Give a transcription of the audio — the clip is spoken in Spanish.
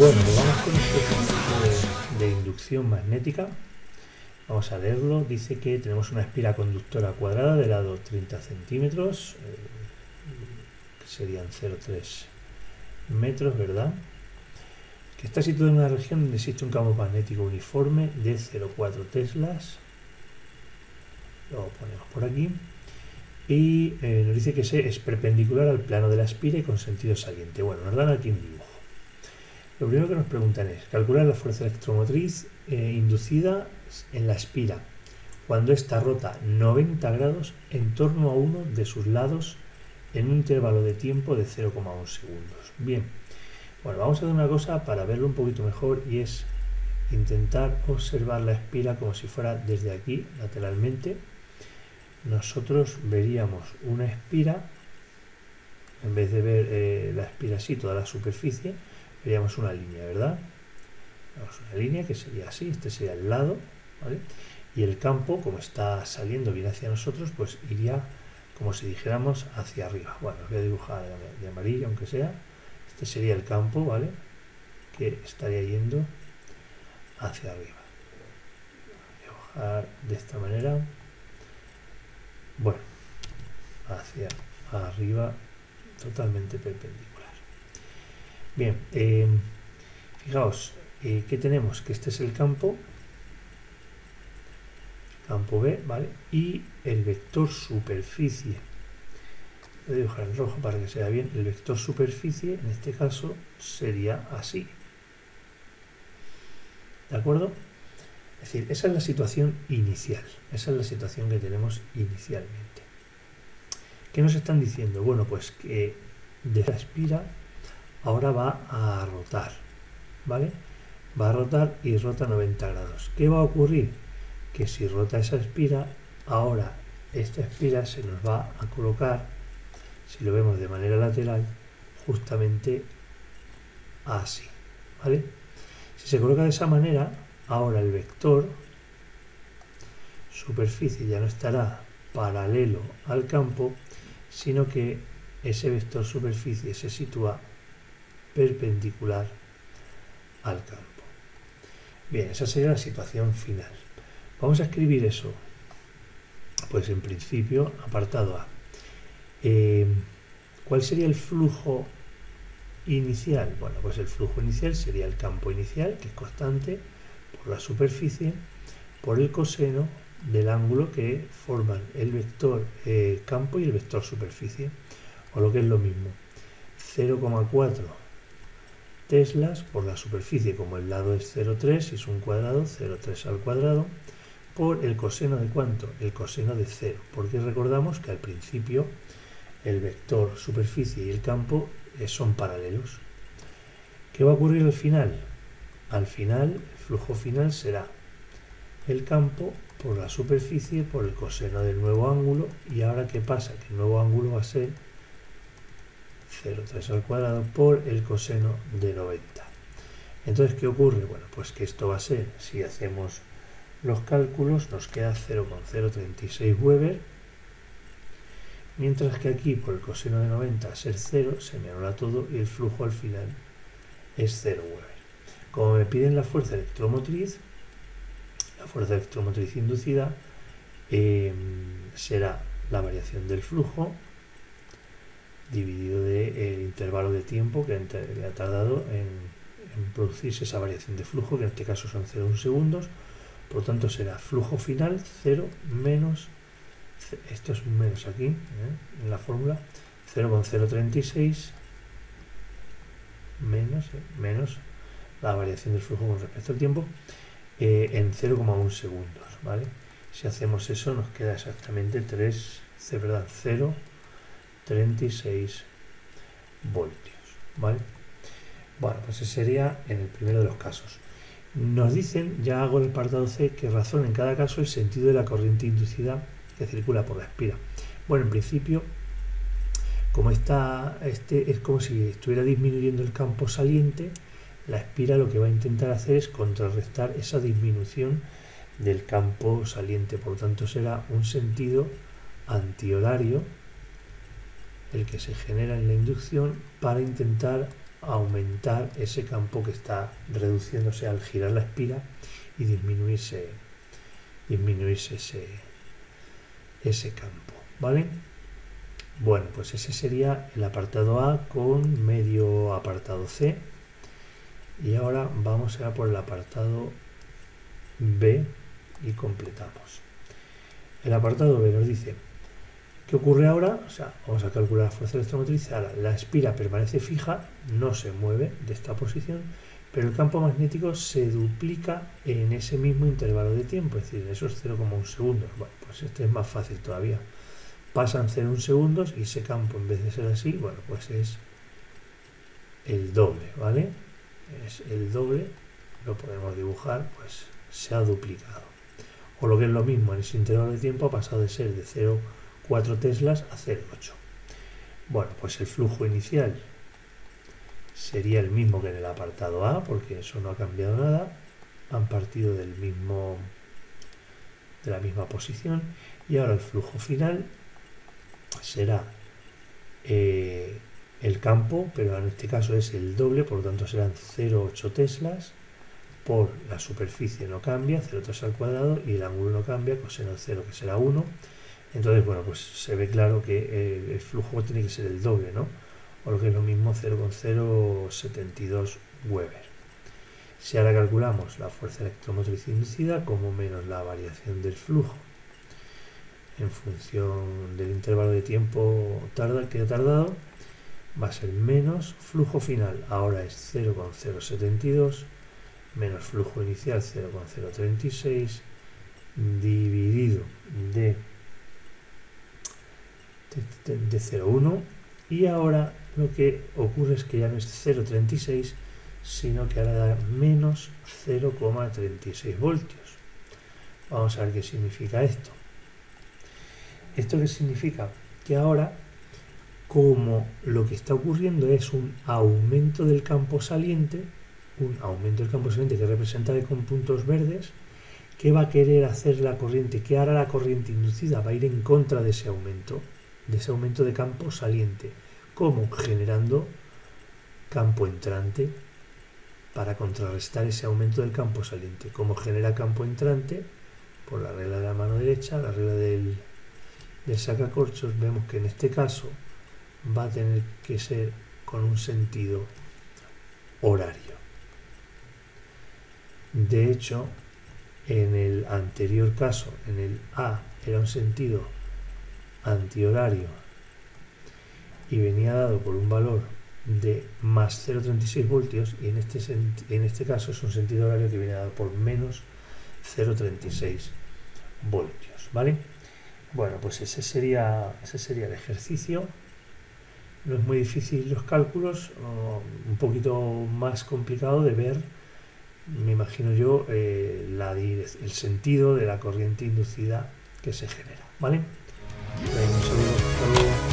Bueno, pues vamos con este ejercicio de inducción magnética. Vamos a leerlo. Dice que tenemos una espira conductora cuadrada de lado 30 centímetros, que serían 0,3 metros, ¿verdad? Que está situada en una región donde existe un campo magnético uniforme de 0,4 teslas. Lo ponemos por aquí. Y nos dice que es perpendicular al plano de la espira y con sentido saliente. Bueno, nos dan aquí un dibujo. Lo primero que nos preguntan es calcular la fuerza electromotriz inducida en la espira cuando ésta rota 90 grados en torno a uno de sus lados en un intervalo de tiempo de 0,1 segundos. Bien, bueno, vamos a hacer una cosa para verlo un poquito mejor, y es intentar observar la espira como si fuera desde aquí, lateralmente. Nosotros veríamos una espira, en vez de ver la espira así, toda la superficie, veríamos una línea, ¿verdad? Vamos, una línea que sería así, este sería el lado, ¿vale? Y el campo, como está saliendo bien hacia nosotros, pues iría, como si dijéramos, hacia arriba. Bueno, os voy a dibujar de amarillo, aunque sea. Este sería el campo, ¿vale? Que estaría yendo hacia arriba. Voy a dibujar de esta manera. Bueno, hacia arriba, totalmente perpendicular. Bien, fijaos, ¿qué tenemos? Que este es el campo B, ¿vale? Y el vector superficie, voy a dibujar en rojo para que se vea bien. El vector superficie, en este caso, sería así, ¿de acuerdo? Es decir, esa es la situación inicial, esa es la situación que tenemos inicialmente. ¿Qué nos están diciendo? Bueno, pues que de la espira ahora va a rotar, ¿vale? Va a rotar y rota 90 grados. ¿Qué va a ocurrir? Que si rota esa espira, ahora esta espira se nos va a colocar, si lo vemos de manera lateral, justamente así, ¿vale? Si se coloca de esa manera, ahora el vector superficie ya no estará paralelo al campo, sino que ese vector superficie se sitúa perpendicular al campo. Bien, esa sería la situación final. Vamos a escribir eso. Pues en principio, apartado A. ¿Cuál sería el flujo inicial? Bueno, pues el flujo inicial sería el campo inicial, que es constante, por la superficie, por el coseno del ángulo que forman el vector campo y el vector superficie, o lo que es lo mismo, 0,4 teslas por la superficie, como el lado es 0,3 y es un cuadrado, 0,3 al cuadrado, por el coseno de ¿cuánto? El coseno de 0, porque recordamos que al principio el vector superficie y el campo son paralelos. ¿Qué va a ocurrir al final? Al final, el flujo final será el campo por la superficie por el coseno del nuevo ángulo. Y ahora, ¿qué pasa? Que el nuevo ángulo va a ser 0,3 al cuadrado por el coseno de 90. Entonces, ¿qué ocurre? Bueno, pues que esto va a ser, si hacemos los cálculos, nos queda 0,036 Weber, mientras que aquí, por el coseno de 90, a ser 0, se me anula todo y el flujo al final es 0 Weber. Como me piden la fuerza electromotriz inducida será la variación del flujo dividido del intervalo de tiempo que ha tardado en producirse esa variación de flujo, que en este caso son 0,1 segundos. Por lo tanto, será flujo final 0 menos, esto es un menos aquí, en la fórmula, 0,036 menos la variación del flujo con respecto al tiempo, en 0,1 segundos, ¿vale? Si hacemos eso, nos queda exactamente 0,36 voltios, ¿vale? Bueno, pues ese sería en el primero de los casos. Nos dicen, ya hago el apartado C, que razona en cada caso el sentido de la corriente inducida que circula por la espira. Bueno, en principio, como es como si estuviera disminuyendo el campo saliente, la espira lo que va a intentar hacer es contrarrestar esa disminución del campo saliente. Por lo tanto, será un sentido antihorario el que se genera en la inducción para intentar aumentar ese campo que está reduciéndose al girar la espira y disminuirse ese campo, ¿vale? Bueno, pues ese sería el apartado A con medio apartado C. Y ahora vamos a ir por el apartado B y completamos. El apartado B nos dice, ¿qué ocurre ahora? O sea, vamos a calcular la fuerza electromotriz. Ahora, la espira permanece fija, no se mueve de esta posición, pero el campo magnético se duplica en ese mismo intervalo de tiempo, es decir, en esos 0,1 segundos. Bueno, pues este es más fácil todavía. Pasan 0,1 segundos y ese campo, en vez de ser así, bueno, pues es el doble, ¿vale? Es el doble, lo podemos dibujar, pues se ha duplicado. O lo que es lo mismo, en ese intervalo de tiempo ha pasado de ser de 0,4 teslas a 0,8. Bueno, pues el flujo inicial sería el mismo que en el apartado A, porque eso no ha cambiado nada. Han partido de la misma posición. Y ahora el flujo final será el campo, pero en este caso es el doble, por lo tanto serán 0,8 teslas por la superficie no cambia, 0,3 al cuadrado, y el ángulo no cambia, coseno de 0, que será 1. Entonces, bueno, pues se ve claro que el flujo tiene que ser el doble, ¿no? O lo que es lo mismo, 0,072 Weber. Si ahora calculamos la fuerza electromotriz inducida como menos la variación del flujo en función del intervalo de tiempo que ha tardado, va a ser menos flujo final, ahora es 0,072, menos flujo inicial 0,036, dividido de 0,1, y ahora lo que ocurre es que ya no es 0,36, sino que ahora da menos 0,36 voltios. Vamos a ver qué significa esto. ¿Esto qué significa? Que ahora, como lo que está ocurriendo es un aumento del campo saliente que representa con puntos verdes, ¿qué va a querer hacer la corriente? ¿Qué hará la corriente inducida? Va a ir en contra de ese aumento de campo saliente. ¿Cómo? Generando campo entrante para contrarrestar ese aumento del campo saliente. ¿Cómo genera campo entrante? Por la regla de la mano derecha, la regla del sacacorchos, vemos que en este caso va a tener que ser con un sentido horario. De hecho, en el anterior caso, en el A, era un sentido antihorario y venía dado por un valor de más 0,36 voltios, y en este caso es un sentido horario que viene dado por menos 0,36 voltios, ¿vale? Bueno, pues ese sería el ejercicio. No es muy difícil los cálculos, un poquito más complicado de ver, me imagino yo, el sentido de la corriente inducida que se genera, ¿vale? Un saludo, hasta luego.